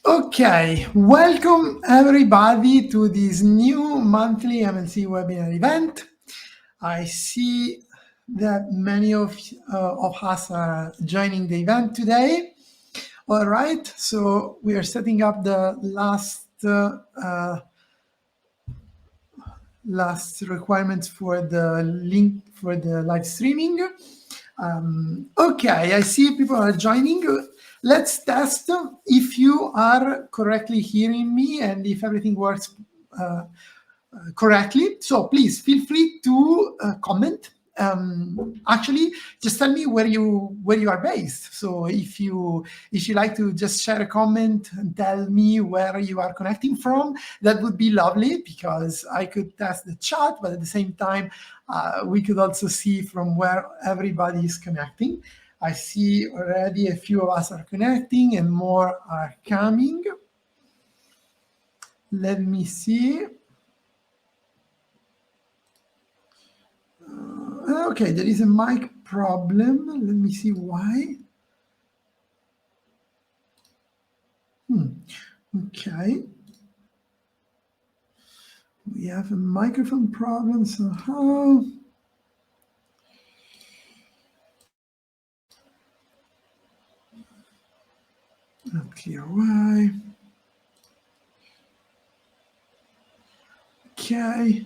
Okay, welcome everybody to this new monthly MLC webinar event. I see that many of us are joining the event today. All right, so we are setting up the last requirements for the link for the live streaming. Okay, I see people are joining. Let's test if you are correctly hearing me and if everything works correctly. So please feel free to comment. Actually, just tell me where you are based. So if you like to just share a comment and tell me where you are connecting from, that would be lovely, because I could test the chat, but at the same time, we could also see from where everybody is connecting. I see already a few of us are connecting and more are coming. Let me see. Okay, there is a mic problem. Let me see why. Okay. We have a microphone problem somehow. Not clear why. Okay.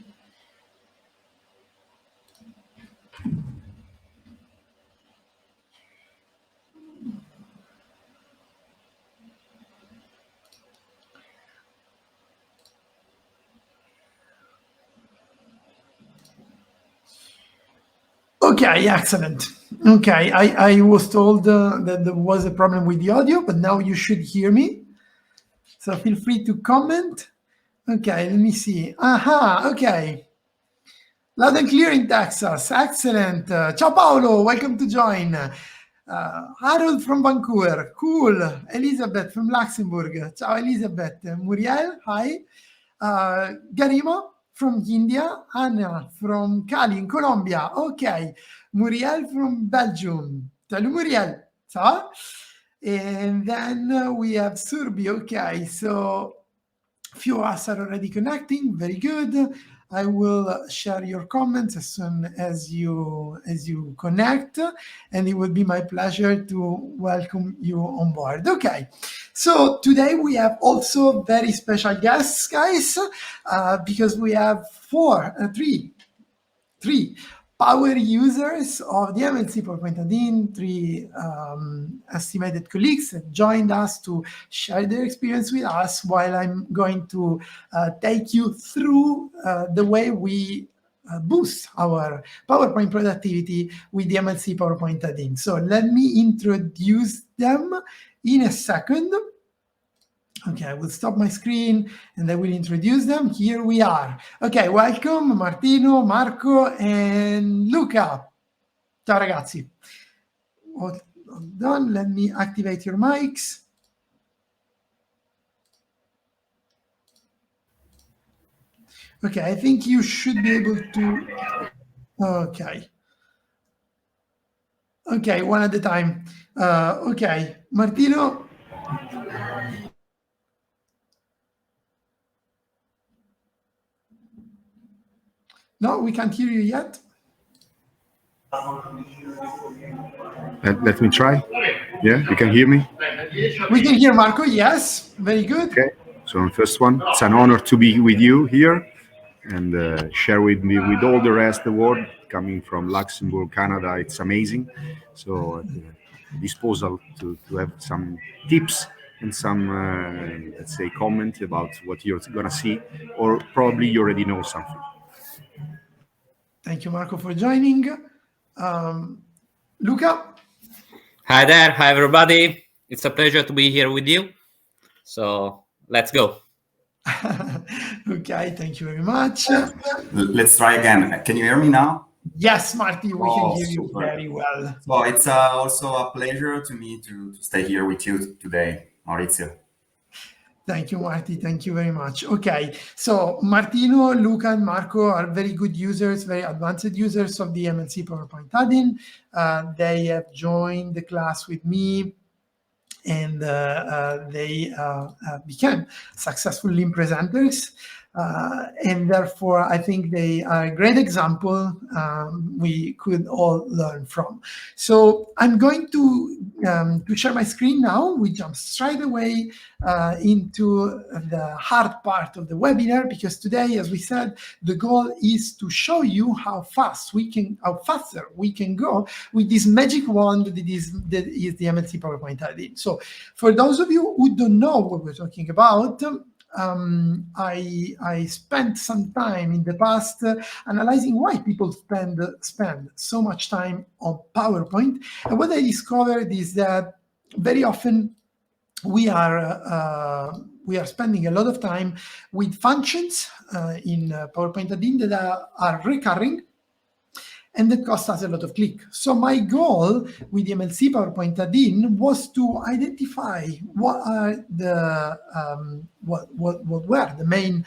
Okay, excellent. Okay, I was told that there was a problem with the audio, but now you should hear me. So feel free to comment. Okay, let me see. Aha, okay. Loud and clear in Texas. Excellent. Ciao Paolo, welcome to join. Harold from Vancouver. Cool. Elizabeth from Luxembourg. Ciao Elizabeth. Muriel, hi. Garima from India. Anna from Cali in Colombia. Okay. Muriel from Belgium. Salut Muriel. Ça va? And then we have Surbi. Okay, so few of us are already connecting. Very good. I will share your comments as soon as you connect, and it would be my pleasure to welcome you on board. Okay, so today we have also very special guests, guys, because we have three power users of the MLC PowerPoint Add-in, three estimated colleagues that joined us to share their experience with us, while I'm going to take you through the way we boost our PowerPoint productivity with the MLC PowerPoint Add-in. So let me introduce them in a second. Okay, I will stop my screen and I will introduce them. Here we are. Okay, welcome Martino, Marco, and Luca. Ciao ragazzi. Hold on, let me activate your mics. Okay, I think you should be able to. Okay. Okay, one at a time. Okay, Martino. No, we can't hear you yet. Let me try. Yeah, you can hear me? We can hear Marco, yes. Very good. Okay, so on first one, it's an honor to be with you here and share with me with all the rest of the world, coming from Luxembourg, Canada. It's amazing. So disposal to have some tips and some, let's say, comment about what you're going to see, or probably you already know something. Thank you, Marco, for joining. Luca? Hi there. Hi, everybody. It's a pleasure to be here with you. So let's go. Okay, thank you very much. Let's try again. Can you hear me now? Yes, Marty, we can hear you very well. So it's also a pleasure to me to stay here with you today, Maurizio. Thank you, Marty. Thank you very much. Okay, so Martino, Luca, and Marco are very good users, very advanced users of the MLC PowerPoint Add-in. They have joined the class with me and they became successful link presenters. And therefore, I think they are a great example we could all learn from. So I'm going to share my screen now. We jump straight away into the hard part of the webinar, because today, as we said, the goal is to show you how faster we can go with this magic wand that is the MLC PowerPoint Add-in. So for those of you who don't know what we're talking about, I spent some time in the past analyzing why people spend so much time on PowerPoint. And what I discovered is that very often we are spending a lot of time with functions in PowerPoint Add-in that are recurring, and that costs us a lot of click. So my goal with the MLC PowerPoint Add-in was to identify what are what were the main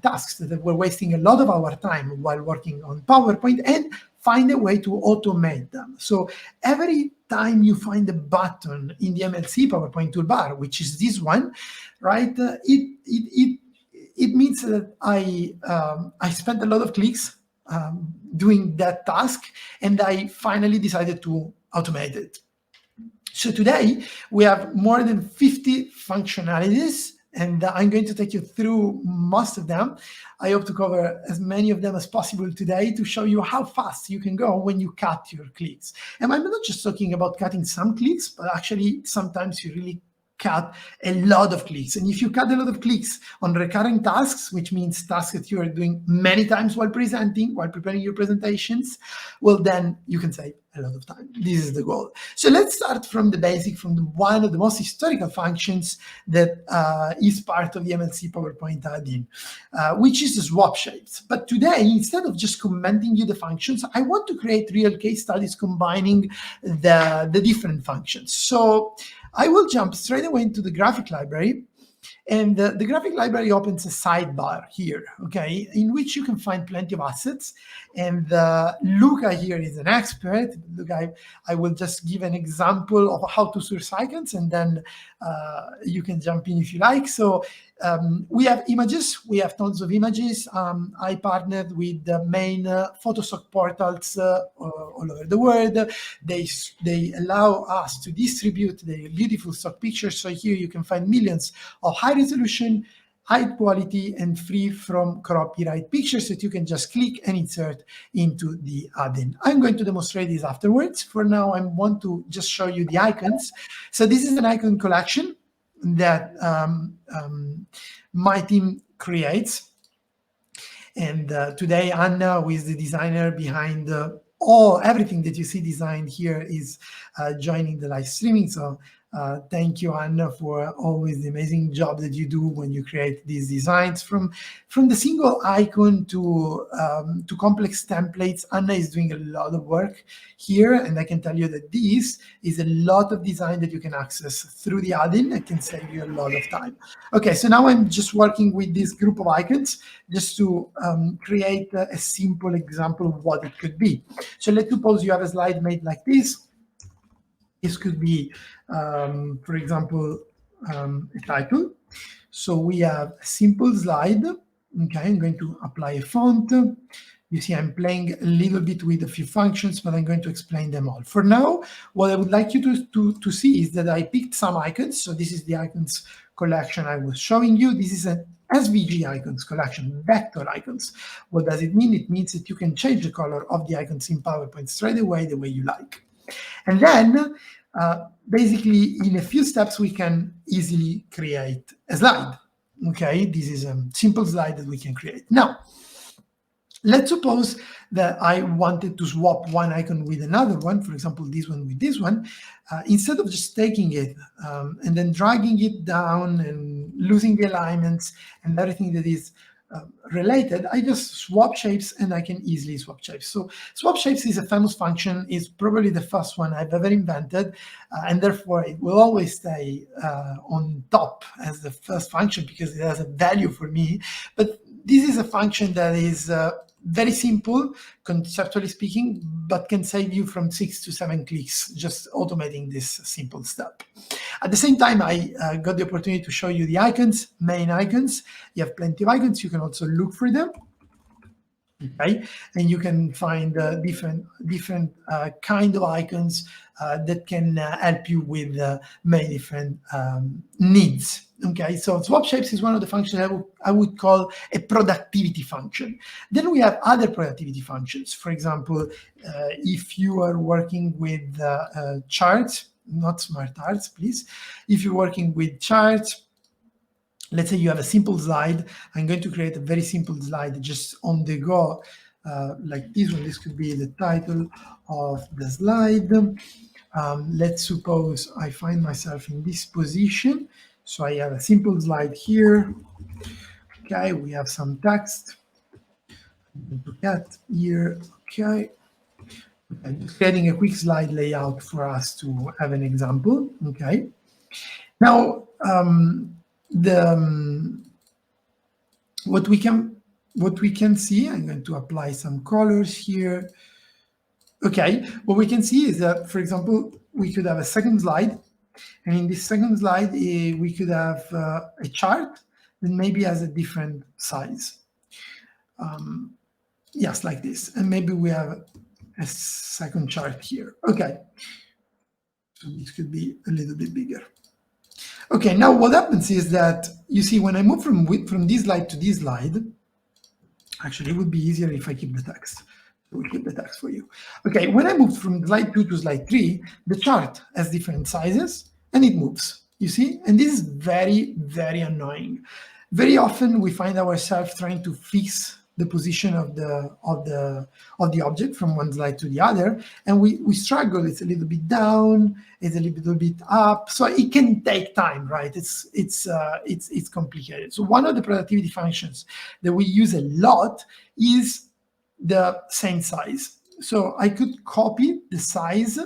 tasks that were wasting a lot of our time while working on PowerPoint, and find a way to automate them. So every time you find a button in the MLC PowerPoint toolbar, which is this one, right? It means that I spent a lot of clicks doing that task, and I finally decided to automate it. So today we have more than 50 functionalities, and I'm going to take you through most of them. I hope to cover as many of them as possible today to show you how fast you can go when you cut your clicks. And I'm not just talking about cutting some clicks, but actually sometimes you really cut a lot of clicks. And if you cut a lot of clicks on recurring tasks, which means tasks that you are doing many times while presenting, while preparing your presentations, well, then you can save a lot of time. This is the goal. So let's start from the basic, from one of the most historical functions that is part of the MLC PowerPoint Add-in, which is the swap shapes. But today, instead of just commenting you the functions, I want to create real case studies combining the different functions. So I will jump straight away into the graphic library, and the graphic library opens a sidebar here, okay, in which you can find plenty of assets. And Luca here is an expert. Look, I will just give an example of how to source icons, and then you can jump in if you like. So we have images. We have tons of images. I partnered with the main photo stock portals all over the world. They allow us to distribute the beautiful stock pictures. So here you can find millions of high resolution, high quality, and free from copyright pictures that you can just click and insert into the add-in. I'm going to demonstrate this afterwards. For now, I want to just show you the icons. So this is an icon collection that my team creates. And today, Anna, who is the designer behind everything that you see designed here, is joining the live streaming. So thank you, Anna, for always the amazing job that you do when you create these designs. From the single icon to complex templates, Anna is doing a lot of work here, and I can tell you that this is a lot of design that you can access through the add-in. It can save you a lot of time. Okay, so now I'm just working with this group of icons just to create a simple example of what it could be. So let's suppose you have a slide made like this. This could be, for example, a title. So we have a simple slide. Okay, I'm going to apply a font. You see, I'm playing a little bit with a few functions, but I'm going to explain them all. For now, what I would like you to see is that I picked some icons. So this is the icons collection I was showing you. This is an SVG icons collection, vector icons. What does it mean? It means that you can change the color of the icons in PowerPoint straight away the way you like. And then, basically, in a few steps, we can easily create a slide. Okay, this is a simple slide that we can create. Now, let's suppose that I wanted to swap one icon with another one, for example, this one with this one. Instead of just taking it and then dragging it down and losing the alignments and everything that is related, I just swap shapes, and I can easily swap shapes. So swap shapes is a famous function. It's probably the first one I've ever invented, and therefore it will always stay on top as the first function because it has a value for me. But this is a function that is very simple, conceptually speaking, but can save you from 6 to 7 clicks just automating this simple step. At the same time, I got the opportunity to show you the icons, main icons. You have plenty of icons. You can also look for them. Okay, and you can find different kind of icons that can help you with many different needs. Okay, so swap shapes is one of the functions I would call a productivity function. Then we have other productivity functions. For example, if you are working with charts, not smart arts, please. If you're working with charts, let's say you have a simple slide. I'm going to create a very simple slide just on the go, like this one. This could be the title of the slide. Let's suppose I find myself in this position. So I have a simple slide here. Okay, we have some text. Look at here. Okay. I'm just creating a quick slide layout for us to have an example. Okay. Now, what we can see, I'm going to apply some colors here. Okay, what we can see is that, for example, we could have a second slide, and in this second slide we could have a chart that maybe has a different size. Yes, like this, and maybe we have a second chart here. Okay, so this could be a little bit bigger. Okay, now what happens is that, you see, when I move from this slide to this slide, actually it would be easier if I keep the text. We'll keep the text for you. Okay, when I move from slide 2 to slide 3, the chart has different sizes and it moves, you see? And this is very, very annoying. Very often we find ourselves trying to fix the position of the object from one slide to the other, and we struggle. It's a little bit down, it's a little bit up, so it can take time, right? It's complicated. So one of the productivity functions that we use a lot is the same size. So I could copy the size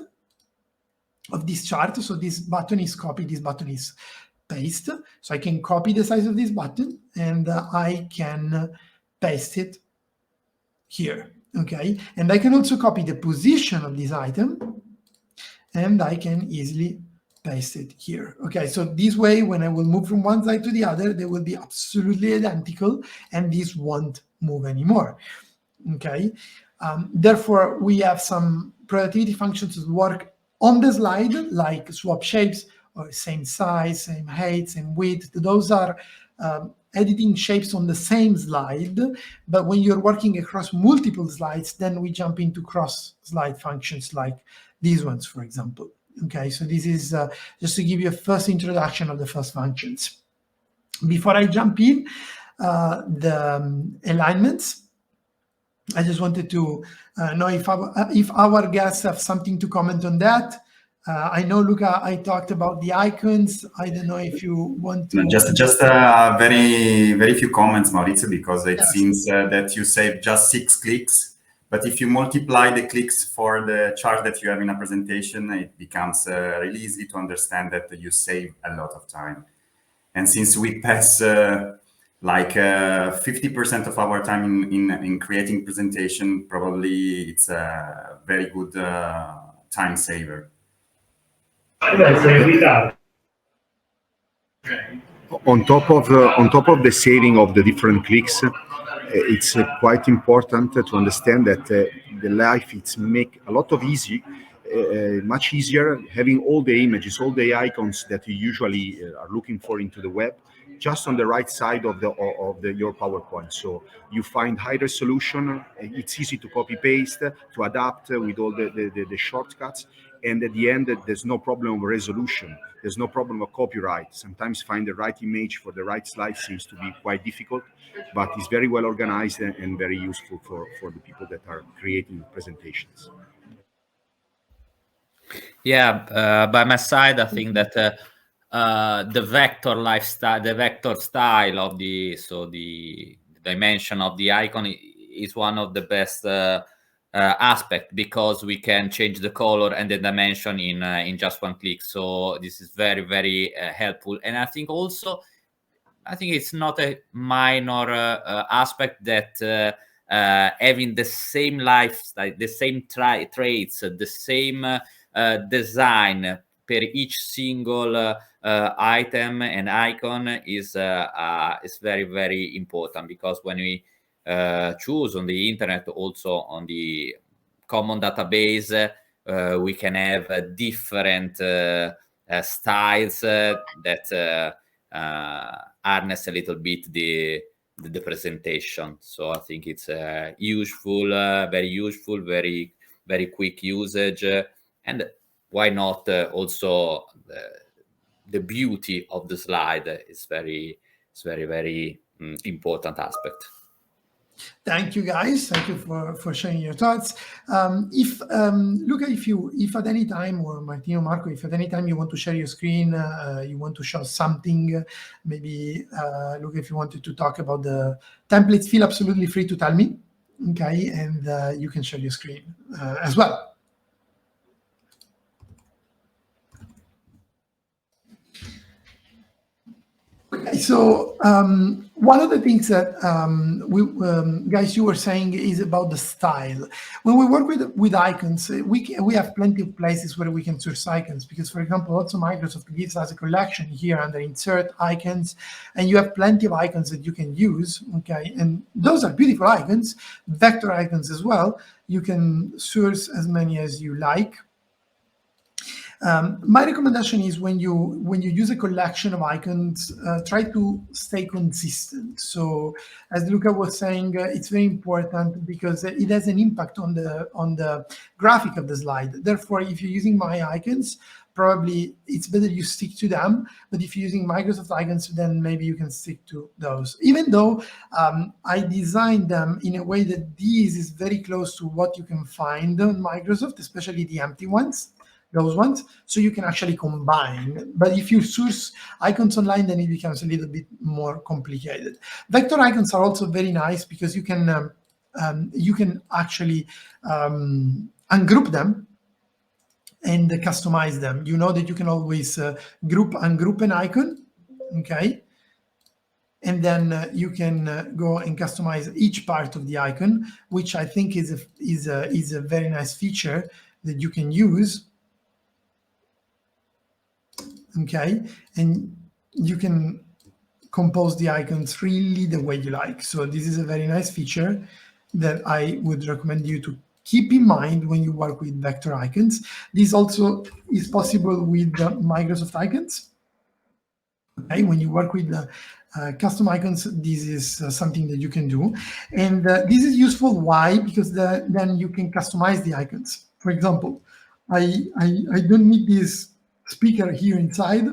of this chart. So this button is copied, this button is paste. So I can copy the size of this button and I can paste it here, okay? And I can also copy the position of this item and I can easily paste it here. Okay, so this way, when I will move from one slide to the other, they will be absolutely identical and this won't move anymore, okay? Therefore, we have some productivity functions that work on the slide, like swap shapes, or same size, same height, same width. Those are editing shapes on the same slide, but when you're working across multiple slides, then we jump into cross-slide functions like these ones, for example. Okay, so this is just to give you a first introduction of the first functions. Before I jump in, the alignments, I just wanted to know if our guests have something to comment on that. I know, Luca, I talked about the icons. I don't know if you want to... Just very few comments, Maurizio, because it seems that you saved just 6 clicks. But if you multiply the clicks for the chart that you have in a presentation, it becomes really easy to understand that you save a lot of time. And since we pass like 50% of our time in creating presentation, probably it's a very good time saver. On top of the saving of the different clicks, it's quite important to understand that the life it's make a lot of much easier having all the images, all the icons that you usually are looking for into the web, just on the right side of your PowerPoint. So you find high resolution. It's easy to copy paste, to adapt with all the shortcuts. And at the end, there's no problem of resolution. There's no problem of copyright. Sometimes find the right image for the right slide seems to be quite difficult, but it's very well organized and very useful for the people that are creating presentations. Yeah, by my side, I think that the vector lifestyle, the vector style of the dimension of the icon is one of the best aspect, because we can change the color and the dimension in just one click. So this is very, very helpful. And I think also, I think it's not a minor aspect that having the same lifestyle, the same traits, the same design per each single item and icon is very, very important, because when we choose on the internet, also on the common database, we can have different styles that harness a little bit the presentation. So I think it's useful, very useful, very, very quick usage, and why not also the beauty of the slide is very, very important aspect. Thank you, guys. Thank you for sharing your thoughts. Luca, if at any time, or Martino, Marco, if at any time you want to share your screen, you want to show something, maybe Luca, if you wanted to talk about the templates, feel absolutely free to tell me, okay? And you can share your screen as well. Okay, so one of the things that guys, you were saying is about the style. When we work with icons, we have plenty of places where we can source icons, because, for example, also Microsoft gives us a collection here under Insert Icons, and you have plenty of icons that you can use, okay? And those are beautiful icons, vector icons as well. You can source as many as you like. My recommendation is when you use a collection of icons, try to stay consistent. So as Luca was saying, it's very important because it has an impact on the graphic of the slide. Therefore, if you're using my icons, probably it's better you stick to them. But if you're using Microsoft icons, then maybe you can stick to those. Even though I designed them in a way that this is very close to what you can find on Microsoft, especially the empty ones. Those ones, so you can actually combine. But if you source icons online, then it becomes a little bit more complicated. Vector icons are also very nice because you can actually ungroup them and customize them. You know that you can always ungroup an icon, okay? And then you can go and customize each part of the icon, which I think is a very nice feature that you can use. Okay, and you can compose the icons really the way you like. So this is a very nice feature that I would recommend you to keep in mind when you work with vector icons. This also is possible with Microsoft icons. Okay, when you work with custom icons, this is something that you can do. And this is useful. Why? Because then you can customize the icons. For example, I don't need this speaker here inside.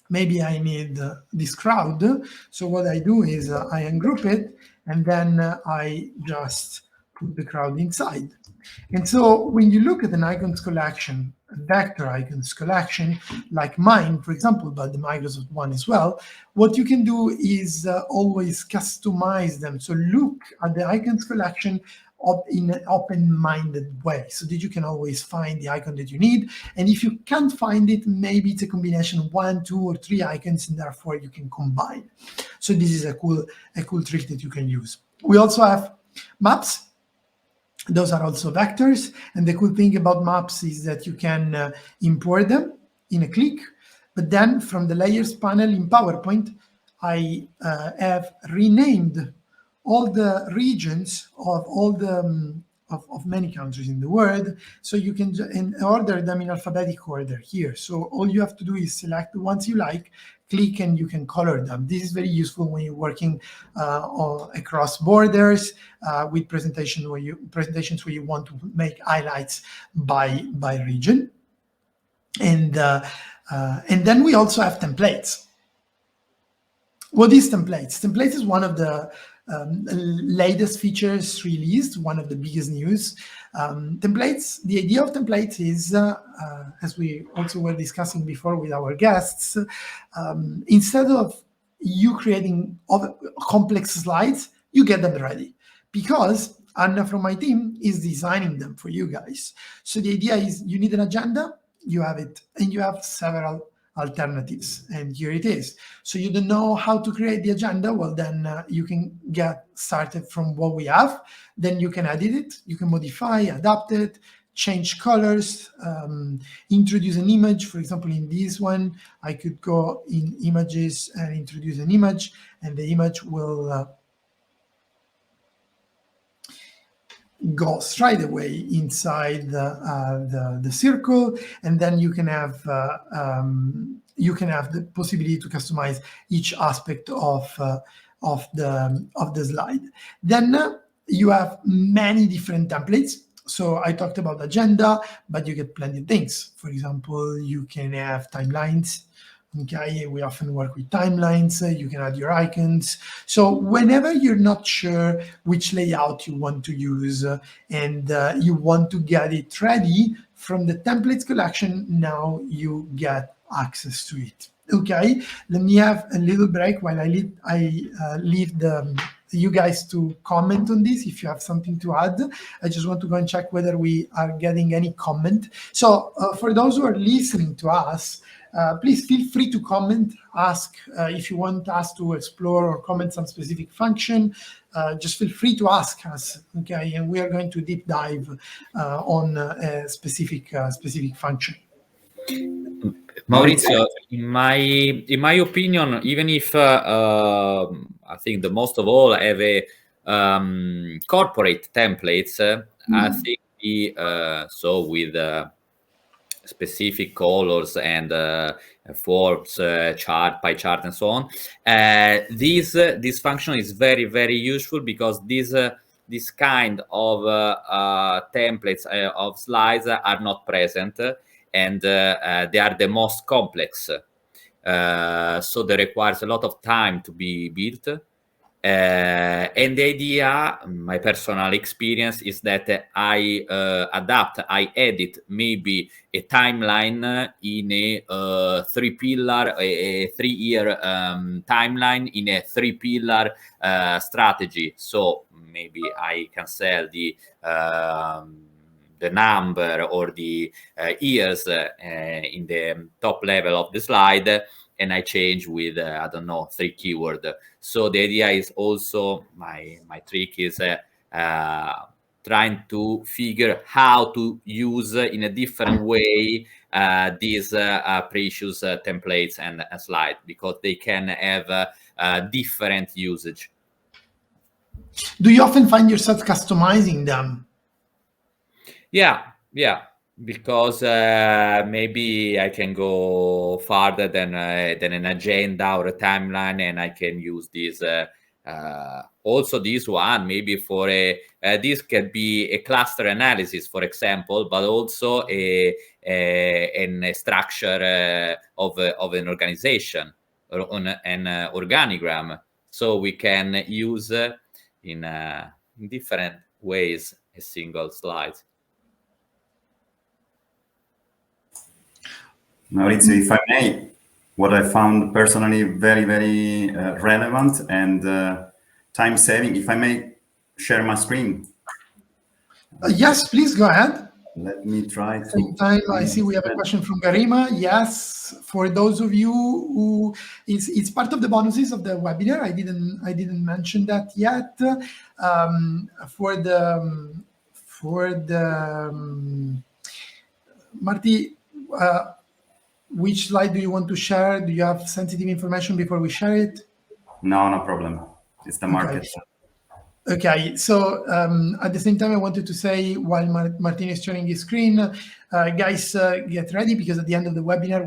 Maybe I need this crowd. So what I do is I ungroup it, and then I just put the crowd inside. And so when you look at an icons collection, a vector icons collection, like mine, for example, but the Microsoft one as well, what you can do is always customize them. So look at the icons collection in an open-minded way, so that you can always find the icon that you need. And if you can't find it, maybe it's a combination of 1, 2, or 3 icons, and therefore you can combine. So this is a cool trick that you can use. We also have maps. Those are also vectors, and the cool thing about maps is that you can import them in a click. But then from the layers panel in PowerPoint, I have renamed all the regions of all the of many countries in the world, so you can order them in alphabetic order here. So all you have to do is select the ones you like, click, and you can color them. This is very useful when you're working across borders with presentations where you want to make highlights by region. And then we also have templates. What is templates? Templates is one of the latest features released, one of the biggest news. Templates, the idea of templates is, as we also were discussing before with our guests, instead of you creating complex slides, you get them ready. Because Anna from my team is designing them for you guys. So the idea is you need an agenda, you have it, and you have several alternatives, and here it is. So you don't know how to create the agenda? Well, then you can get started from what we have. Then you can edit it, you can modify, adapt it, change colors, introduce an image. For example, in this one, I could go in images and introduce an image, and the image will go straight away inside the circle, and then you can have the possibility to customize each aspect of the slide. Then you have many different templates. So I talked about agenda, but you get plenty of things. For example, you can have timelines. Okay, we often work with timelines. You can add your icons. So whenever you're not sure which layout you want to use and you want to get it ready from the templates collection, now you get access to it. Okay, let me have a little break while I leave you guys to comment on this. If you have something to add, I just want to go and check whether we are getting any comment. So for those who are listening to us, please feel free to comment, ask if you want us to explore or comment some specific function. Just feel free to ask us, okay? And we are going to deep dive on a specific function. Maurizio, in my opinion, even if I think the most of all have a corporate templates, I think so with specific colors and forms, chart, pie chart, and so on. This function is very, very useful because this kind of templates of slides are not present, and they are the most complex. So they requires a lot of time to be built. And the idea, my personal experience, is that I I edit maybe a timeline in a 3-pillar, a 3-year timeline in a 3-pillar strategy. So maybe I can sell the number or the years in the top level of the slide, and I change with, I don't know, 3 keywords. So the idea is also, my trick is trying to figure how to use in a different way these precious templates and slides, because they can have different usage. Do you often find yourself customizing them? Yeah, because maybe I can go farther than an agenda or a timeline, and I can use this. Also, this one maybe for this could be a cluster analysis, for example, but also a structure of an organization or on an organigram. So we can use in different ways a single slide. Maurizio, if I may, what I found personally very, very relevant and time-saving, if I may share my screen. Yes, please go ahead. Let me try to. Same time, I see we have a question from Garima. Yes, for those of you who it's part of the bonuses of the webinar. I didn't mention that yet. For the Marty, which slide do you want to share? Do you have sensitive information before we share it? No problem. It's the market. Okay, so at the same time, I wanted to say, while Martin is sharing his screen, guys, get ready, because at the end of the webinar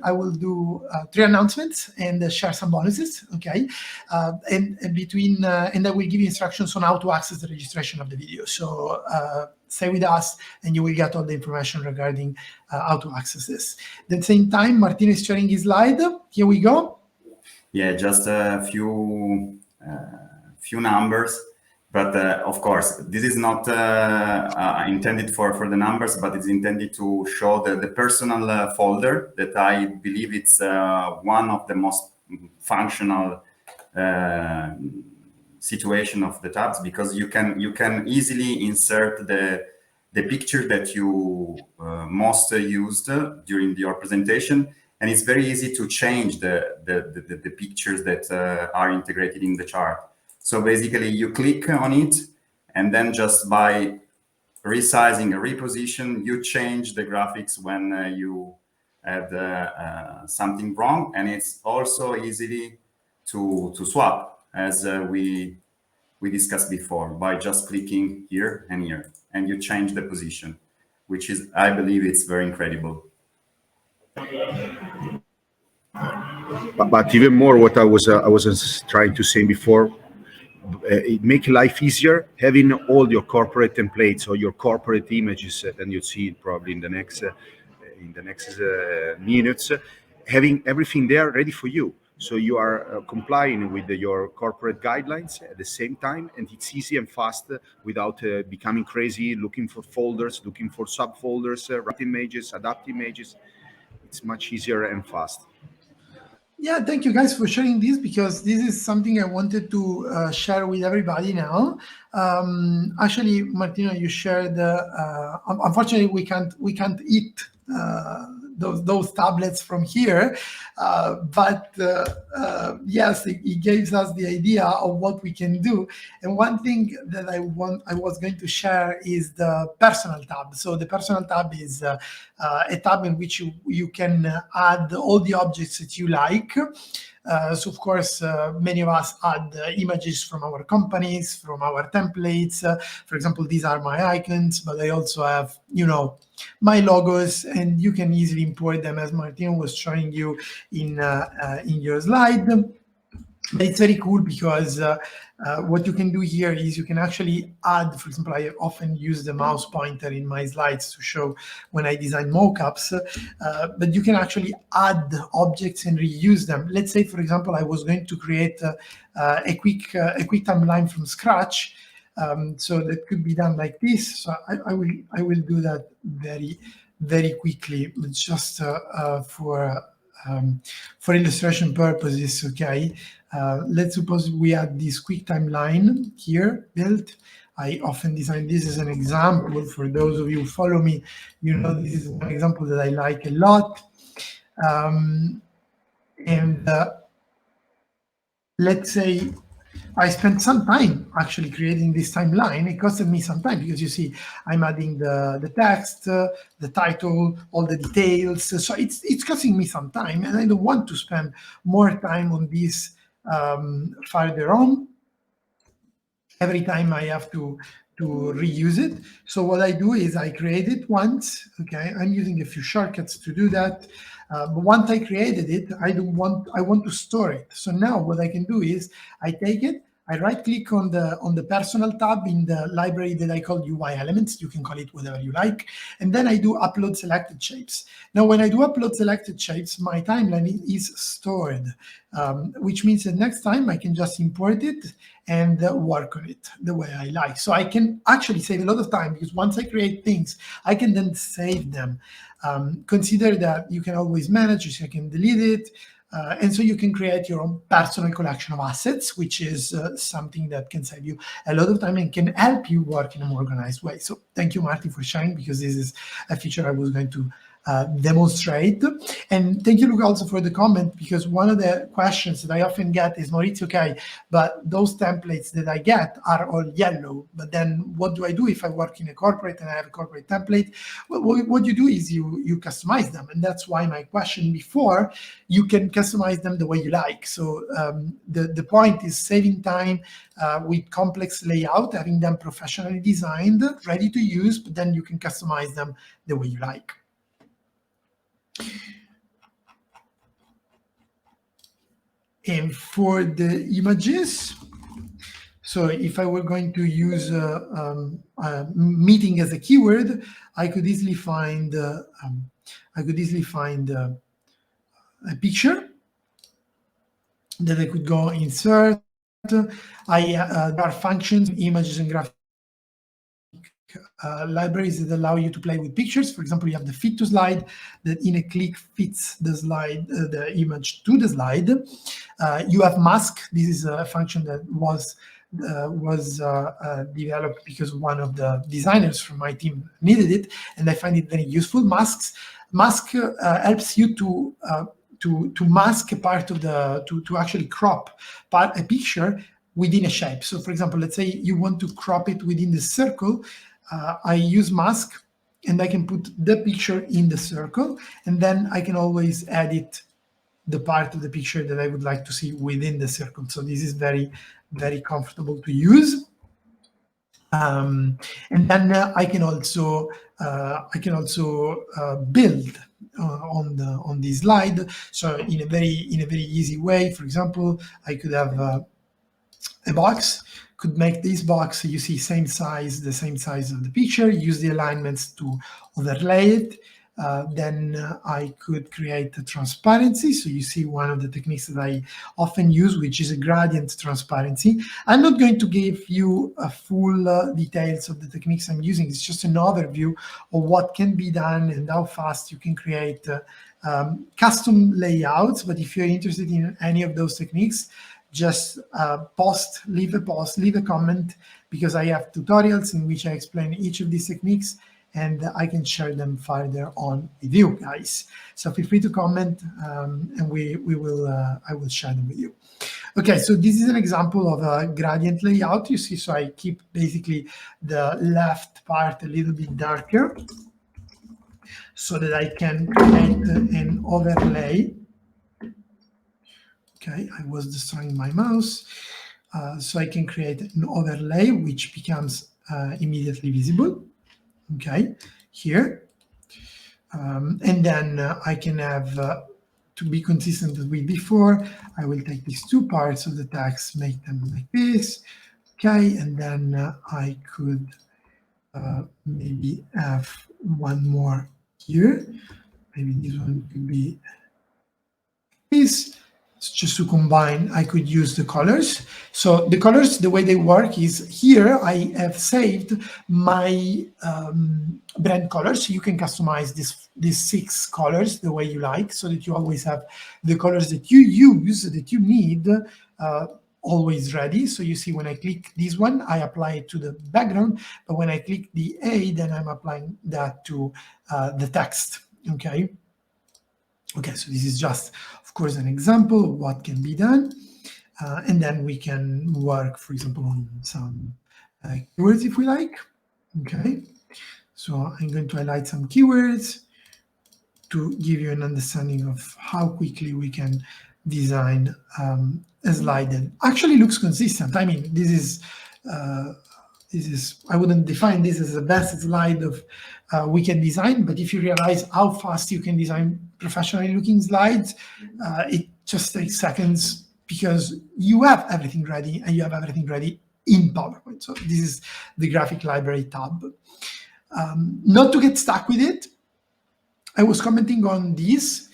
I will do 3 announcements and share some bonuses. Okay, and I will give you instructions on how to access the registration of the video. So stay with us, and you will get all the information regarding how to access this. At the same time, Martin is sharing his slide. Here we go. Yeah, just a few numbers. But of course, this is not intended for the numbers, but it's intended to show the personal folder that I believe it's one of the most functional situation of the tabs, because you can easily insert the picture that you most used during your presentation, And it's very easy to change the pictures that are integrated in the chart. So basically you click on it, and then just by resizing a reposition, you change the graphics when you had something wrong. And it's also easily to swap, as we discussed before, by just clicking here and here, and you change the position, which is, I believe, it's very incredible. But even more, what I was trying to say before, it makes life easier having all your corporate templates or your corporate images, and you'll see it probably in the next minutes, having everything there ready for you. So you are complying with your corporate guidelines at the same time, and it's easy and fast without becoming crazy, looking for folders, looking for subfolders, write images, adapt images. It's much easier and fast. Yeah, thank you guys for sharing this, because this is something I wanted to share with everybody now. Actually, Martino, you shared. Unfortunately, we can't eat those tablets from here, but yes, it gives us the idea of what we can do. And one thing that I was going to share is the personal tab. So the personal tab is a tab in which you can add all the objects that you like. So of course, many of us add images from our companies, from our templates. For example, these are my icons, but I also have, my logos, and you can easily import them, as Martin was showing you in your slide. But it's very cool because what you can do here is you can actually add, for example, I often use the mouse pointer in my slides to show when I design mockups, but you can actually add objects and reuse them. Let's say, for example, I was going to create a quick timeline from scratch. So that could be done like this. So I will do that very, very quickly, but just for illustration purposes, okay? Let's suppose we add this quick timeline here built. I often design this as an example. For those of you who follow me, this is an example that I like a lot. Let's say I spent some time actually creating this timeline. It costed me some time because you see, I'm adding the text, the title, all the details. So it's costing me some time, and I don't want to spend more time on this further on. Every time I have to reuse it. So what I do is I create it once. Okay, I'm using a few shortcuts to do that. But once I created it, I want to store it. So now what I can do is I take it, I right-click on the personal tab in the library that I call UI elements. You can call it whatever you like. And then I do upload selected shapes. Now, when I do upload selected shapes, my timeline is stored, which means that next time I can just import it and work on it the way I like. So I can actually save a lot of time, because once I create things, I can then save them. Consider that you can always manage, so you can delete it. And so you can create your own personal collection of assets, which is something that can save you a lot of time and can help you work in a more organized way. So thank you, Marty, for sharing, because this is a feature I was going to demonstrate. And thank you, Luca, also for the comment, because one of the questions that I often get is, Maurizio, okay, but those templates that I get are all yellow, but then what do I do if I work in a corporate and I have a corporate template? Well, what you do is you customize them, and that's why my question before, you can customize them the way you like. So the point is saving time with complex layout, having them professionally designed, ready to use, but then you can customize them the way you like. And for the images, so if I were going to use meeting as a keyword, I could easily find a picture that I could go insert. There are functions, images, and graphics. Libraries that allow you to play with pictures. For example, you have the fit to slide that in a click fits the slide, the image to the slide. You have mask. This is a function that was developed because one of the designers from my team needed it, and I find it very useful. Mask helps you to mask a part of to actually crop a picture within a shape. So, for example, let's say you want to crop it within the circle. I use mask, and I can put the picture in the circle, and then I can always edit the part of the picture that I would like to see within the circle. So this is very, very comfortable to use. And then I can also build on this slide. So in a very easy way. For example, I could have a box. Could make this box, you see, the same size of the picture. Use the alignments to overlay it. Then I could create a transparency. So you see one of the techniques that I often use, which is a gradient transparency. I'm not going to give you a full details of the techniques I'm using. It's just an overview of what can be done and how fast you can create custom layouts. But if you're interested in any of those techniques, just leave a comment, because I have tutorials in which I explain each of these techniques, and I can share them further on with you guys. So feel free to comment, and I will share them with you. Okay, so this is an example of a gradient layout. You see, so I keep basically the left part a little bit darker so that I can create an overlay. Okay, I was destroying my mouse. So I can create an overlay which becomes immediately visible. Okay, here. And then I can have, to be consistent with before, I will take these two parts of the text, make them like this. Okay, and then I could maybe have one more here. Maybe this one could be this. Just to combine, I could use the colors. So the colors, the way they work is here I have saved my brand colors. So you can customize these 6 colors the way you like, so that you always have the colors that you use, that you need, always ready. So you see, when I click this one, I apply it to the background, but when I click the A, then I'm applying that to the text. Okay. Okay, so this is just, of course, an example of what can be done. And then we can work, for example, on some keywords if we like. Okay, so I'm going to highlight some keywords to give you an understanding of how quickly we can design a slide that actually looks consistent. I mean, this is, I wouldn't define this as the best slide of we can design, but if you realize how fast you can design professionally looking slides, it just takes seconds, because you have everything ready, and you have everything ready in PowerPoint. So this is the graphic library tab. Not to get stuck with it, I was commenting on these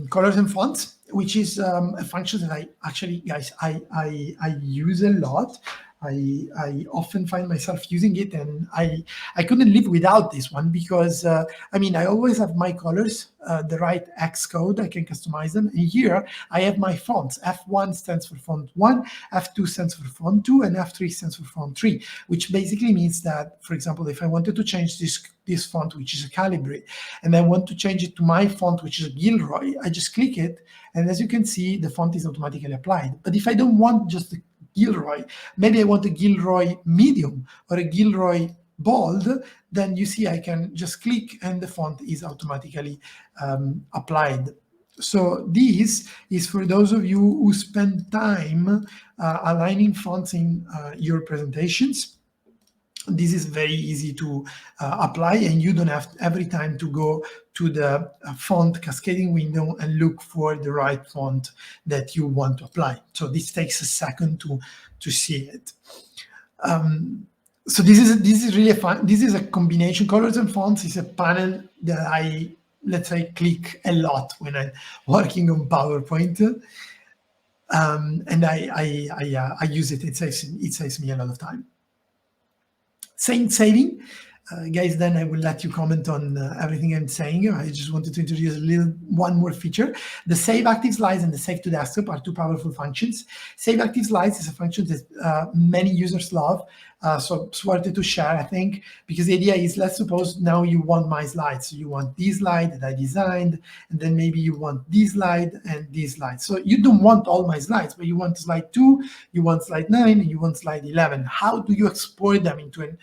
colors and fonts, which is a function that I actually, guys, I use a lot. I often find myself using it, and I couldn't live without this one, because I mean, I always have my colors, the right X code, I can customize them. And here I have my fonts. F1 stands for font 1, F2 stands for font 2, and F3 stands for font 3, which basically means that, for example, if I wanted to change this font, which is a Calibri, and I want to change it to my font, which is a Gilroy, I just click it, and as you can see, the font is automatically applied. But if I don't want just the Gilroy, maybe I want a Gilroy medium or a Gilroy bold, then you see I can just click and the font is automatically applied. So this is for those of you who spend time aligning fonts in your presentations. This is very easy to apply, and you don't have every time to go to the font cascading window and look for the right font that you want to apply. So this takes a second to see it. So this is really fun. This is a combination. Colors and fonts is a panel that I, let's say, click a lot when I'm working on PowerPoint. And I use it. It saves me a lot of time. Saving. guys, then I will let you comment on everything I'm saying. I just wanted to introduce one more feature. The Save Active Slides and the Save to Desktop are two powerful functions. Save Active Slides is a function that many users love. So it's worth it to share, I think, because the idea is, let's suppose now you want my slides. So you want this slide that I designed, and then maybe you want this slide and this slide. So you don't want all my slides, but you want slide 2, you want slide 9, and you want slide 11. How do you export them into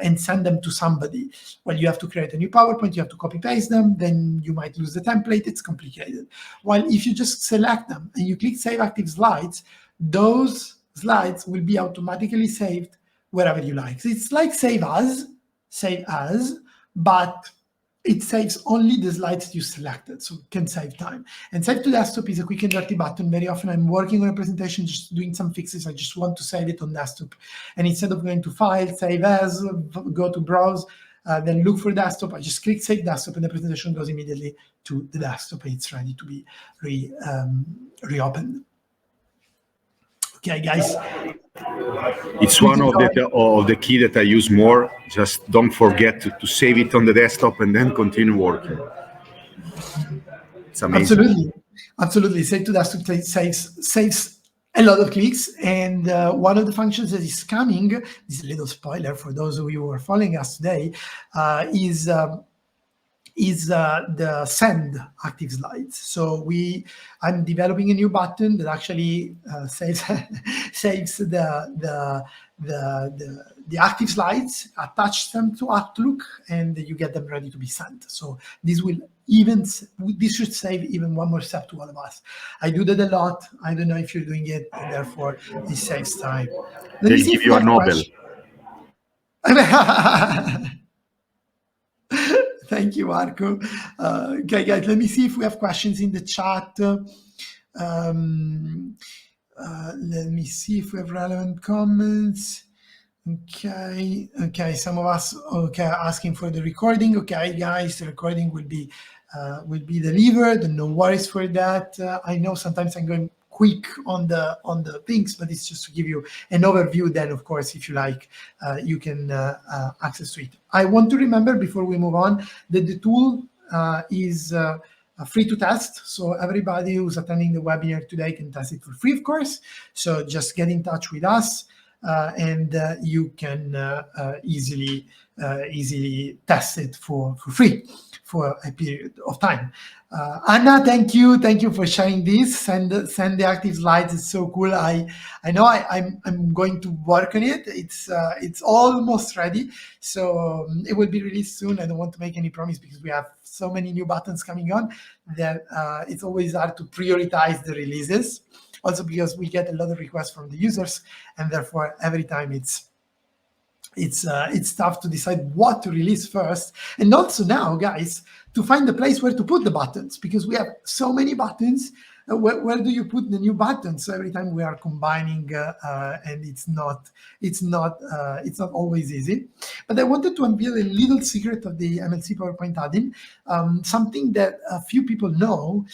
and send them to somebody? Well, you have to create a new PowerPoint, you have to copy paste them, then you might lose the template, it's complicated. While if you just select them and you click Save Active Slides, those slides will be automatically saved wherever you like. So it's like save as, but it saves only the slides you selected, so it can save time. And Save to Desktop is a quick and dirty button. Very often I'm working on a presentation, just doing some fixes. I just want to save it on desktop. And instead of going to File, Save As, go to Browse, then look for desktop, I just click Save Desktop and the presentation goes immediately to the desktop and it's ready to be reopened. Okay, guys. It's one of the key that I use more. Just don't forget to save it on the desktop and then continue working. It's amazing. Absolutely. Save to Desktop saves a lot of clicks. And one of the functions that is coming, this is a little spoiler for those of you who are following us today, is the Send Active Slides. So I'm developing a new button that actually saves the active slides, attach them to Outlook, and you get them ready to be sent. So this should save even one more step to all of us. I do that a lot. I don't know if you're doing it, and therefore it saves time. They'll give you a Nobel. Thank you, Marco. Okay, guys, let me see if we have questions in the chat. Let me see if we have relevant comments. Okay, some of us asking for the recording. Okay, guys, the recording will be delivered, and no worries for that. I know sometimes I'm going quick on the things, but it's just to give you an overview. Then, of course, if you like, you can access to it. I want to remember before we move on that the tool is free to test. So everybody who's attending the webinar today can test it for free, of course. So just get in touch with us and you can easily test it for free for a period of time. Anna, thank you for sharing this. Send the active slides. It's so cool. I know I'm going to work on it. It's almost ready, so it will be released soon. I don't want to make any promise because we have so many new buttons coming on that it's always hard to prioritize the releases. Also because we get a lot of requests from the users, and therefore every time it's tough to decide what to release first. And also now, guys, to find the place where to put the buttons, because we have so many buttons. Where do you put the new buttons? So every time we are combining, and it's not always easy. But I wanted to unveil a little secret of the MLC PowerPoint Add-in, something that a few people know,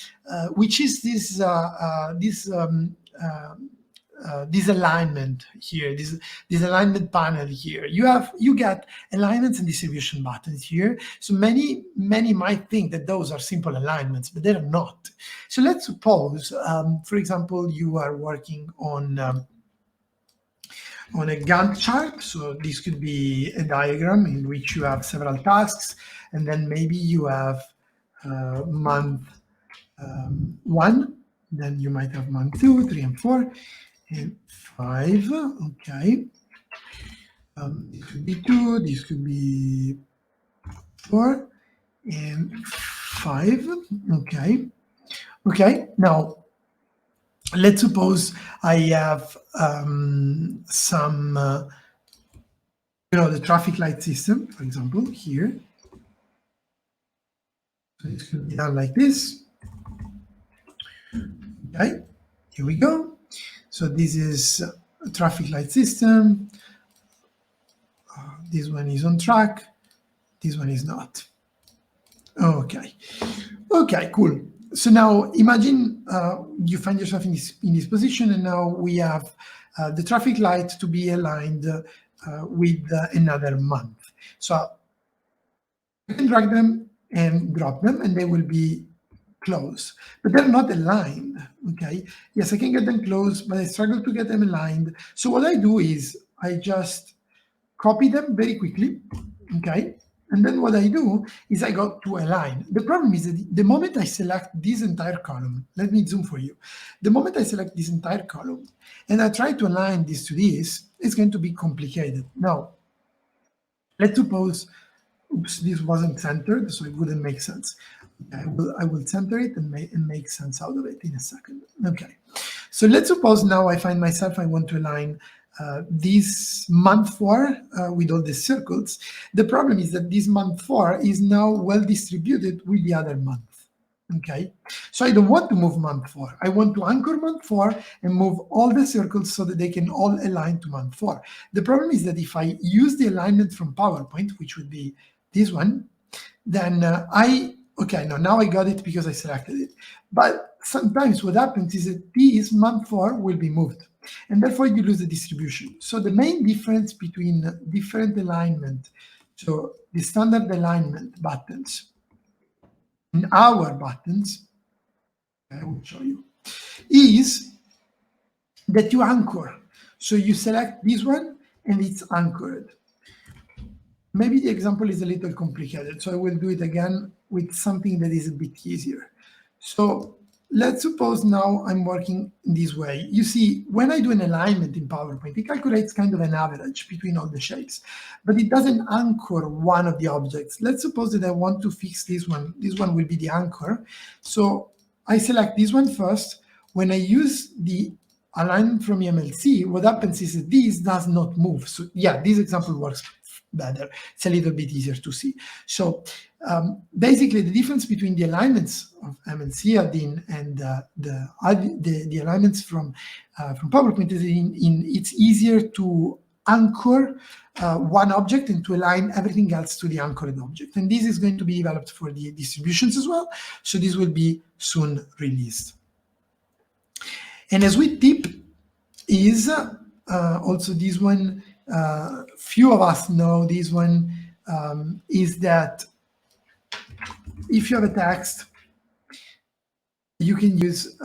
which is this alignment here, this alignment panel here. You get alignments and distribution buttons here. So many might think that those are simple alignments, but they're not. So let's suppose, for example, you are working on a Gantt chart. So this could be a diagram in which you have several tasks, and then maybe you have month 1, then you might have month 2, 3, and 4. And 5, okay. This could be 2, this could be 4, and 5, okay. Okay, now let's suppose I have some, the traffic light system, for example, here. So it could be done like this. Okay, here we go. So this is a traffic light system. This one is on track. This one is not. Okay. Okay, cool. So now imagine you find yourself in this position, and now we have the traffic light to be aligned with another month. So I can drag them and drop them, and they will be close, but they're not aligned. Okay, yes, I can get them close, but I struggle to get them aligned. So what I do is I just copy them very quickly. Okay, and then what I do is I go to align. The problem is that the moment I select this entire column, let me zoom for you. The moment I select this entire column and I try to align this to this, it's going to be complicated. Now, let's suppose, oops, this wasn't centered, so it wouldn't make sense. I will center it and make sense out of it in a second. Okay, so let's suppose now I find myself, I want to align this month 4 with all the circles. The problem is that this month 4 is now well distributed with the other month. Okay, so I don't want to move month 4. I want to anchor month 4 and move all the circles so that they can all align to month 4. The problem is that if I use the alignment from PowerPoint, which would be this one, then okay, now I got it because I selected it. But sometimes what happens is that this month 4 will be moved, and therefore you lose the distribution. So the main difference between different alignment, so the standard alignment buttons and our buttons, I will show you, is that you anchor. So you select this one and it's anchored. Maybe the example is a little complicated, so I will do it again with something that is a bit easier. So let's suppose now I'm working this way. You see, when I do an alignment in PowerPoint, it calculates kind of an average between all the shapes, but it doesn't anchor one of the objects. Let's suppose that I want to fix this one. This one will be the anchor. So I select this one first. When I use the alignment from MLC, what happens is that this does not move. So yeah, this example works better. It's a little bit easier to see. So basically, the difference between the alignments of MLC Add-in and the alignments from PowerPoint is it's easier to anchor one object and to align everything else to the anchored object. And this is going to be developed for the distributions as well. So this will be soon released. And a sweet tip is also this one. Few of us know this one, is that if you have a text, you can use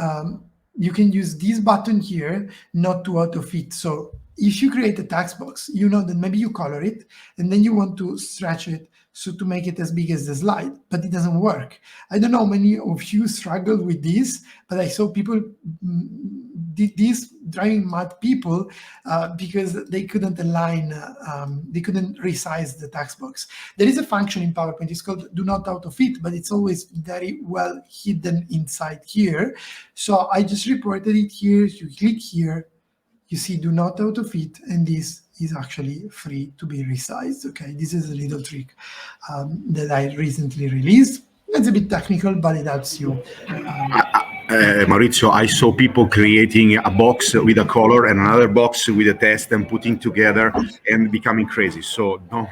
this button here not to autofit. So if you create a text box, you know that maybe you color it and then you want to stretch it so to make it as big as the slide, but it doesn't work. I don't know how many of you struggled with this, but I saw people did this, driving mad people because they couldn't align, they couldn't resize the text box. There is a function in PowerPoint, it's called do not autofit, but it's always very well hidden inside here. So I just reported it here. You click here, you see do not autofit, and this is actually free to be resized. Okay, this is a little trick that I recently released. It's a bit technical, but it helps you. Maurizio, I saw people creating a box with a color and another box with a text and putting together and becoming crazy. So no,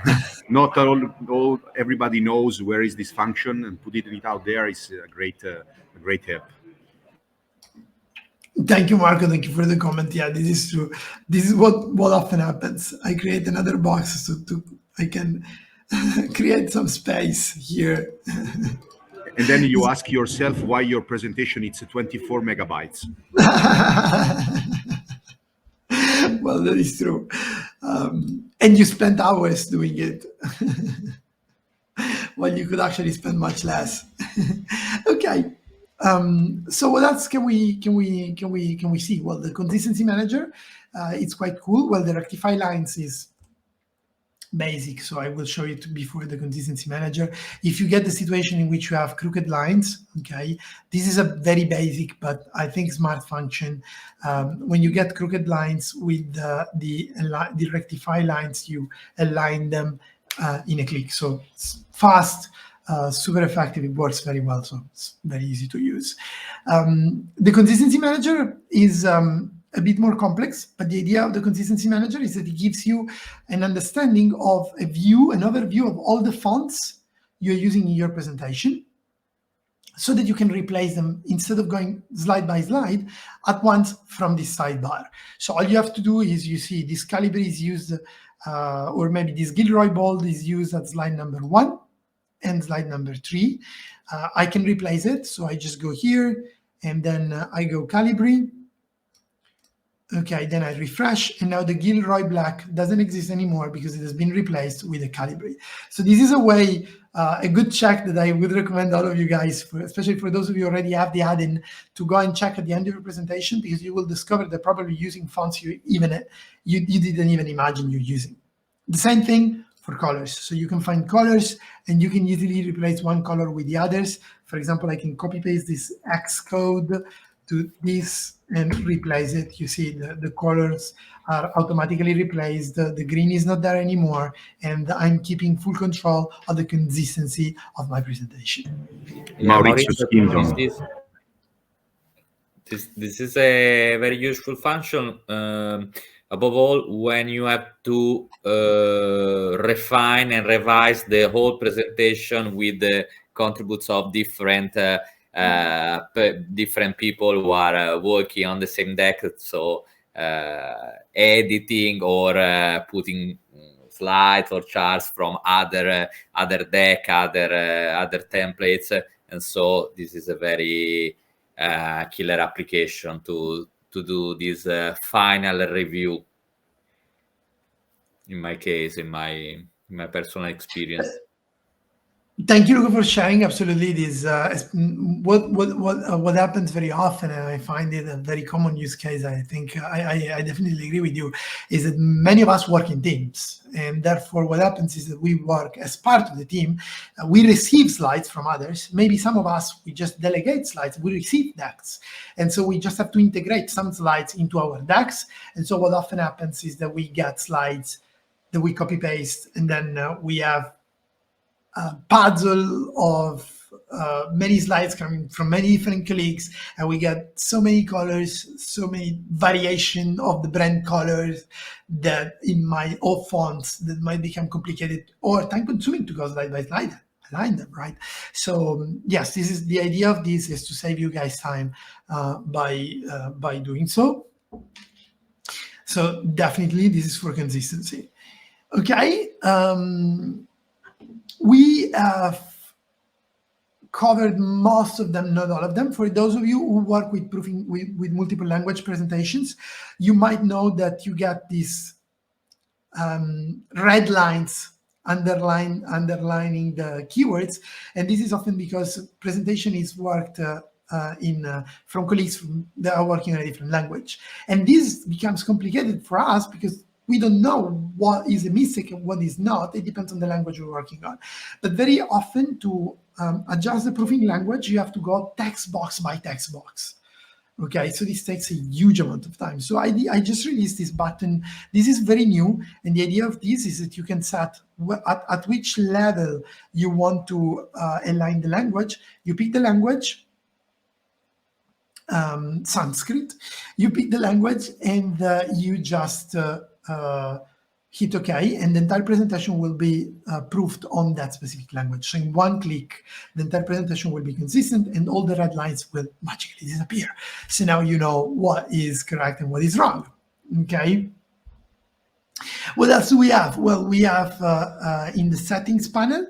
not all everybody knows where is this function, and putting it out there is a great help. Thank you, Marco. Thank you for the comment. Yeah, this is true. This is what often happens. I create another box so I can create some space here. And then you ask yourself why your presentation is 24 megabytes. Well, that is true. And you spent hours doing it. Well, you could actually spend much less. Okay. So what else can we see? Well, the consistency manager, it's quite cool. Well, the rectify lines is basic, so I will show it before the consistency manager. If you get the situation in which you have crooked lines, okay, this is a very basic but I think smart function. When you get crooked lines with the rectify lines, you align them in a click. So it's fast. Super effective, it works very well, so it's very easy to use. The consistency manager is a bit more complex, but the idea of the consistency manager is that it gives you an understanding of an overview of all the fonts you're using in your presentation, so that you can replace them instead of going slide by slide at once from this sidebar. So all you have to do is, you see this Calibri is used, or maybe this Gilroy bold is used at slide number 1. and slide number 3. I can replace it. So I just go here and then I go Calibri. Okay, then I refresh, and now the Gilroy Black doesn't exist anymore because it has been replaced with a Calibri. So this is a way, a good check that I would recommend all of you guys, especially for those of you who already have the add-in, to go and check at the end of your presentation, because you will discover that probably using fonts you didn't even imagine you're using. The same thing for colors. So you can find colors and you can easily replace one color with the others. For example, I can copy paste this X code to this and replace it. You see the colors are automatically replaced. The green is not there anymore, and I'm keeping full control of the consistency of my presentation. Maurizio, this is a very useful function, above all when you have to refine and revise the whole presentation with the contributes of different people who are working on the same deck. So editing or putting slides or charts from other deck, other templates, and so this is a very killer application to do this final review. In my case, in my personal experience. Thank you, Luca, for sharing. Absolutely, this what happens very often, and I find it a very common use case. I think I definitely agree with you. Is that many of us work in teams, and therefore what happens is that we work as part of the team. We receive slides from others. Maybe some of us we just delegate slides. We receive decks, and so we just have to integrate some slides into our decks. And so what often happens is that we get slides that we copy paste, and then we have a puzzle of many slides coming from many different colleagues, and we get so many colors, so many variation of the brand colors that in my old fonts that might become complicated or time consuming to go slide by slide, align them, right? So yes, this is the idea of this, is to save you guys time by doing so. So definitely this is for consistency. Okay. We have covered most of them, not all of them. For those of you who work with proofing with multiple language presentations, you might know that you get these red lines underlining the keywords, and this is often because presentation is worked from colleagues that are working in a different language, and this becomes complicated for us because we don't know what is a mistake and what is not. It depends on the language we're working on. But very often to adjust the proofing language, you have to go text box by text box. Okay, so this takes a huge amount of time. So I just released this button. This is very new. And the idea of this is that you can set at which level you want to align the language. You pick the language, Sanskrit. You pick the language and you just hit OK, and the entire presentation will be proofed on that specific language. So in one click, the entire presentation will be consistent and all the red lines will magically disappear. So now you know what is correct and what is wrong. Okay. What else do we have? Well, we have in the settings panel,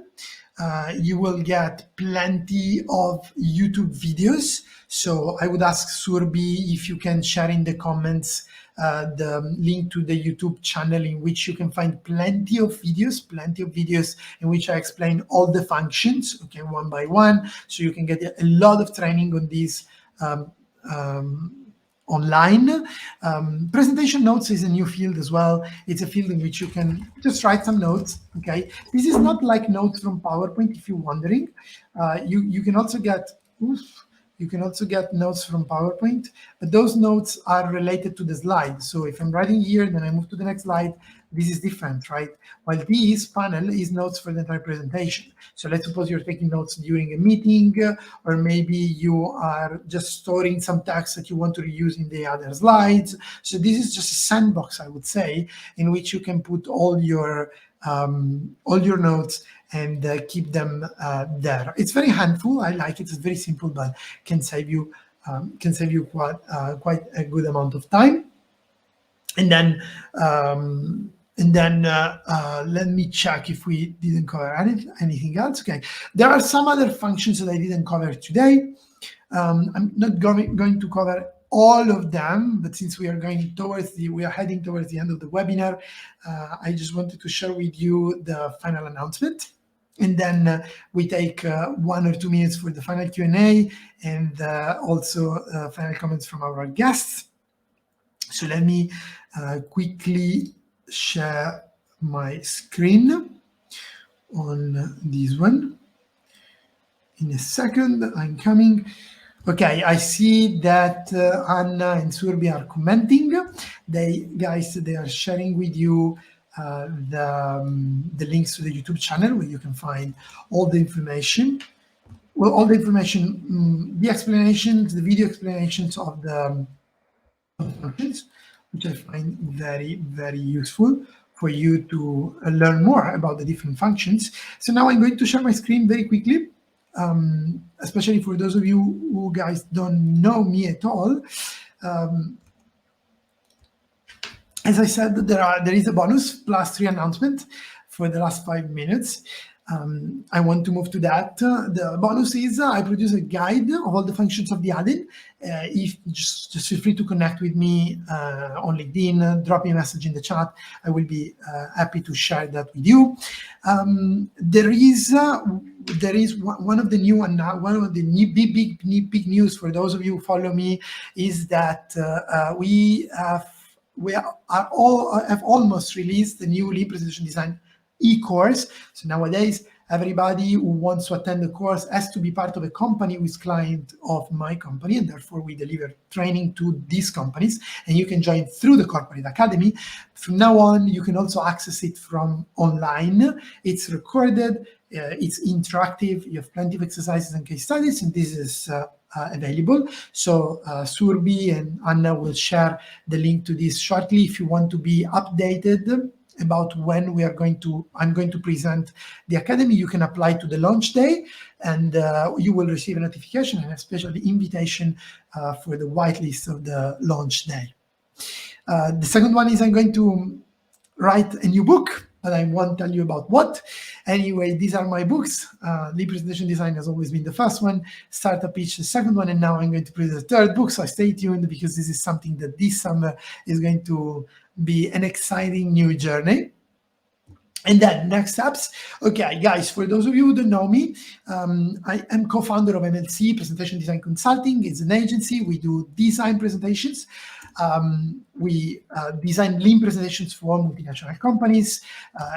you will get plenty of YouTube videos. So I would ask Surbi if you can share in the comments the link to the YouTube channel in which you can find plenty of videos in which I explain all the functions, okay, one by one. So you can get a lot of training on these online. Presentation notes is a new field as well. It's a field in which you can just write some notes, okay? This is not like notes from PowerPoint, if you're wondering. You can also get, you can also get notes from PowerPoint, but those notes are related to the slide. So if I'm writing here, then I move to the next slide, this is different, right? While this panel is notes for the entire presentation. So let's suppose you're taking notes during a meeting, or maybe you are just storing some text that you want to reuse in the other slides. So this is just a sandbox, I would say, in which you can put all your notes and keep them there. It's very handful. I like it. It's very simple, but can save you quite a good amount of time. And then And then let me check if we didn't cover anything else. Okay, there are some other functions that I didn't cover today. I'm not going to cover all of them, but since we are heading towards the end of the webinar, I just wanted to share with you the final announcement. And then we take 1 or 2 minutes for the final Q&A and also final comments from our guests. So let me quickly share my screen on this one. In a second, I'm coming. Okay, I see that Anna and Surbi are commenting. They are sharing with you the links to the YouTube channel where you can find all the information. Well, all the information, the explanations, the video explanations of the functions, which I find very, very useful for you to learn more about the different functions. So now I'm going to share my screen very quickly, especially for those of you who guys don't know me at all. As I said, there is a bonus plus 3 announcements for the last 5 minutes. I want to move to that. The bonus is I produce a guide of all the functions of the add-in. If just feel free to connect with me on LinkedIn, drop me a message in the chat. I will be happy to share that with you. There is one of the big news for those of you who follow me is that we have almost released the new lean presentation design e-course. So nowadays, everybody who wants to attend the course has to be part of a company who is client of my company, and therefore we deliver training to these companies, and you can join through the Corporate Academy. From now on, you can also access it from online. It's recorded, it's interactive, you have plenty of exercises and case studies, and this is available. So Surbi and Anna will share the link to this shortly. If you want to be updated about when I'm going to present the Academy, you can apply to the launch day, and you will receive a notification and especially invitation for the whitelist of the launch day. The second one is I'm going to write a new book, but I won't tell you about what. Anyway, these are my books. Lean Presentation Design has always been the first one, Startup Pitch the second one, and now I'm going to present the third book, so stay tuned because this is something that this summer is going to be an exciting new journey. And then next steps. Okay, guys, for those of you who don't know me, I am co-founder of MLC Presentation Design Consulting. It's an agency. We do design presentations. We design lean presentations for multinational companies,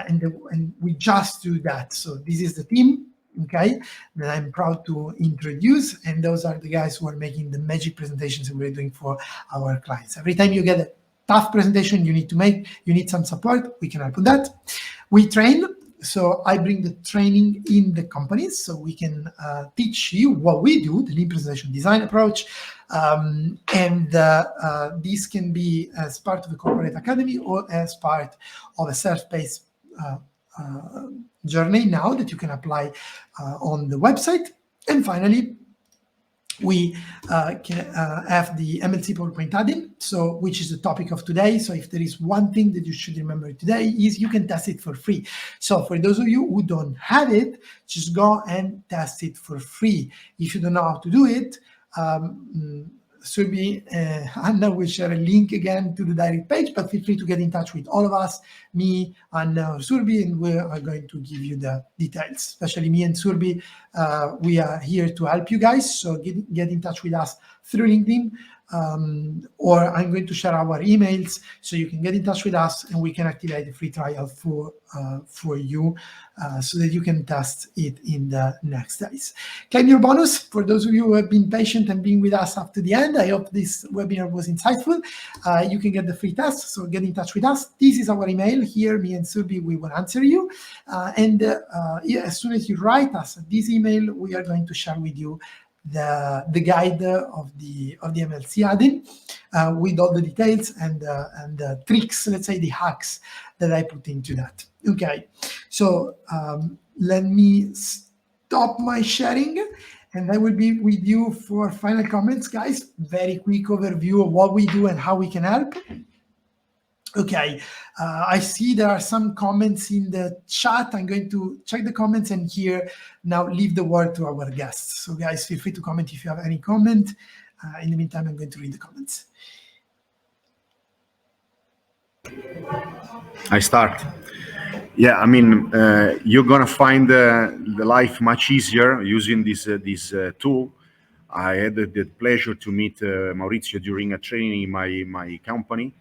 and we just do that. So this is the team, okay, that I'm proud to introduce, and those are the guys who are making the magic presentations that we're doing for our clients. Every time you get a tough presentation you need to make, you need some support, we can help with that. We train, so I bring the training in the companies so we can teach you what we do, the lean presentation design approach, and this can be as part of the Corporate Academy or as part of a self-paced journey now that you can apply on the website. And finally, we can have the MLC PowerPoint Add-in, so which is the topic of today. So if there is one thing that you should remember today is you can test it for free. So for those of you who don't have it, just go and test it for free. If you don't know how to do it, Surbi, Anna will share a link again to the direct page, but feel free to get in touch with all of us, me, Anna, or Surbi, and we are going to give you the details. Especially me and Surbi, we are here to help you guys, so get in touch with us through LinkedIn, or I'm going to share our emails so you can get in touch with us and we can activate a free trial for you so that you can test it in the next days. Claim your bonus. For those of you who have been patient and been with us up to the end, I hope this webinar was insightful. You can get the free test, so get in touch with us. This is our email here. Me and Surbi, we will answer you. Yeah, as soon as you write us this email, we are going to share with you the guide of the MLC add-in with all the details and the tricks, let's say the hacks that I put into that. Okay, so let me stop my sharing and I will be with you for final comments, guys. Very quick overview of what we do and how we can help. Okay, I see there are some comments in the chat. I'm going to check the comments and here now leave the word to our guests. So guys, feel free to comment if you have any comment. In the meantime, I'm going to read the comments. I start. Yeah, I mean, you're gonna find the life much easier using this tool. I had the pleasure to meet Maurizio during a training in my company,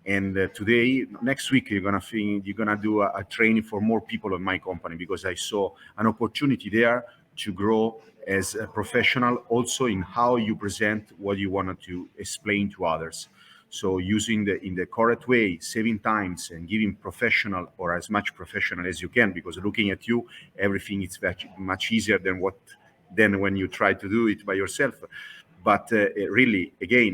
and today, next week, you're gonna do a training for more people in my company because I saw an opportunity there to grow as a professional, also in how you present what you wanted to explain to others. So using in the correct way, saving times and giving professional or as much professional as you can, because looking at you, everything is much easier than when you try to do it by yourself. But really, again,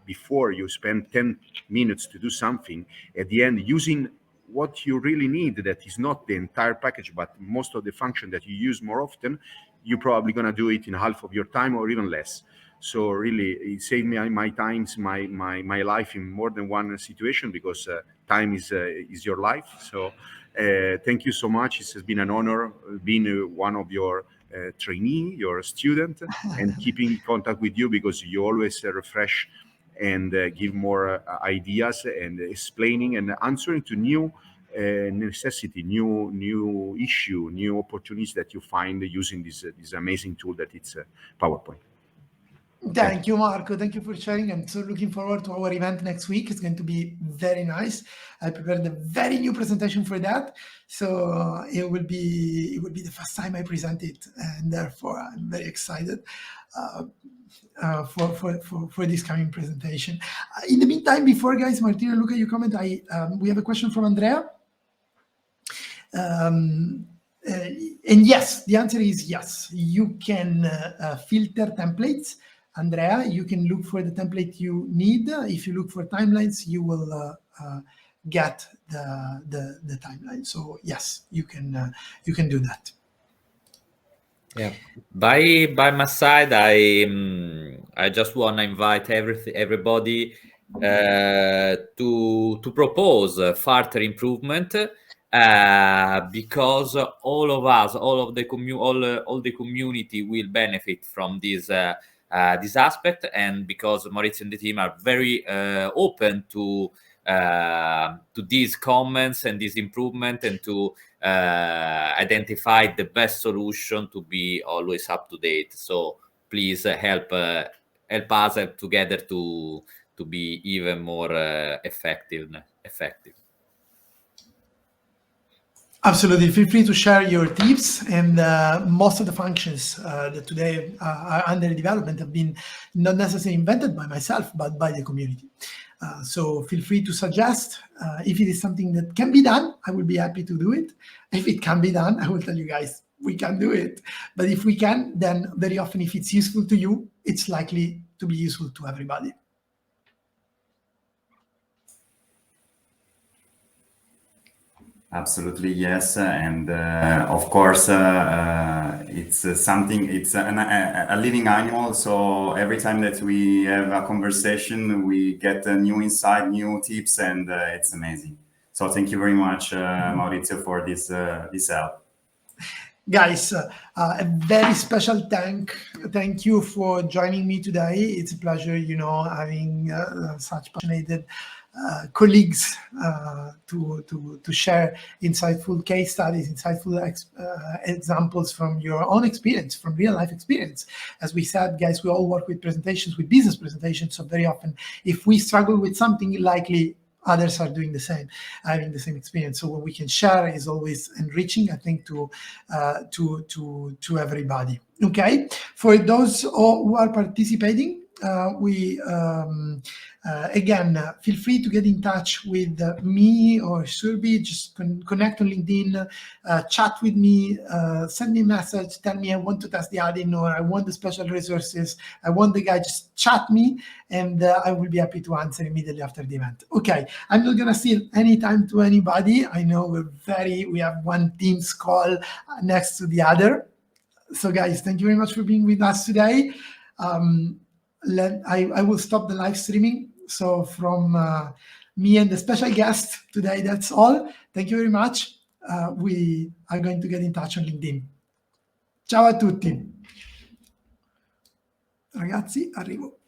before you spend 10 minutes to do something, at the end, using what you really need, that is not the entire package, but most of the function that you use more often, you're probably going to do it in half of your time or even less. So really, it saved me my times, my life in more than one situation, because time is your life. So thank you so much. It has been an honor being one of your trainee, your student, and keeping in contact with you, because you always refresh and give more ideas and explaining and answering to new necessity, new issue, new opportunities that you find using this amazing tool that it's PowerPoint. Thank you, Marco. Thank you for sharing. I'm so looking forward to our event next week. It's going to be very nice. I prepared a very new presentation for that. So it will be the first time I present it, and therefore I'm very excited for this coming presentation. In the meantime, before guys, Martina, look at your comment. We have a question from Andrea. And yes, the answer is yes. You can filter templates. Andrea, you can look for the template you need. If you look for timelines, you will get the timeline. So yes, you can do that. Yeah. By my side, I just want to invite everybody to propose further improvement, because all of us, all the community will benefit from this aspect, and because Maurizio and the team are very open to these comments and this improvement, and to identify the best solution to be always up to date. So please help us together to be even more effective. Absolutely. Feel free to share your tips, and most of the functions that today are under development have been not necessarily invented by myself, but by the community. So feel free to suggest. If it is something that can be done, I will be happy to do it. If it can be done, I will tell you guys, we can do it. But if we can, then very often, if it's useful to you, it's likely to be useful to everybody. Absolutely, yes, and of course, it's something. It's a living animal. So every time that we have a conversation, we get a new insight, new tips, and it's amazing. So thank you very much, Maurizio, for this help. Guys, a very special thank you for joining me today. It's a pleasure, having such passionate colleagues to share insightful case studies, insightful examples from your own experience, from real life experience. As we said, guys, we all work with presentations, with business presentations. So very often, if we struggle with something, likely others are doing the same, having the same experience. So what we can share is always enriching, I think, to everybody. Okay, for those who are participating, again, feel free to get in touch with me or Surbi. Just connect on LinkedIn, chat with me, send me a message, tell me I want to test the add-in, or I want the special resources, I want the guide. Just chat me, and I will be happy to answer immediately after the event. Okay, I'm not gonna steal any time to anybody. I know we have one Teams call next to the other. So guys, thank you very much for being with us today. I will stop the live streaming. So from me and the special guest today. That's all. Thank you very much. We are going to get in touch on LinkedIn. Ciao a tutti. Ragazzi, arrivo.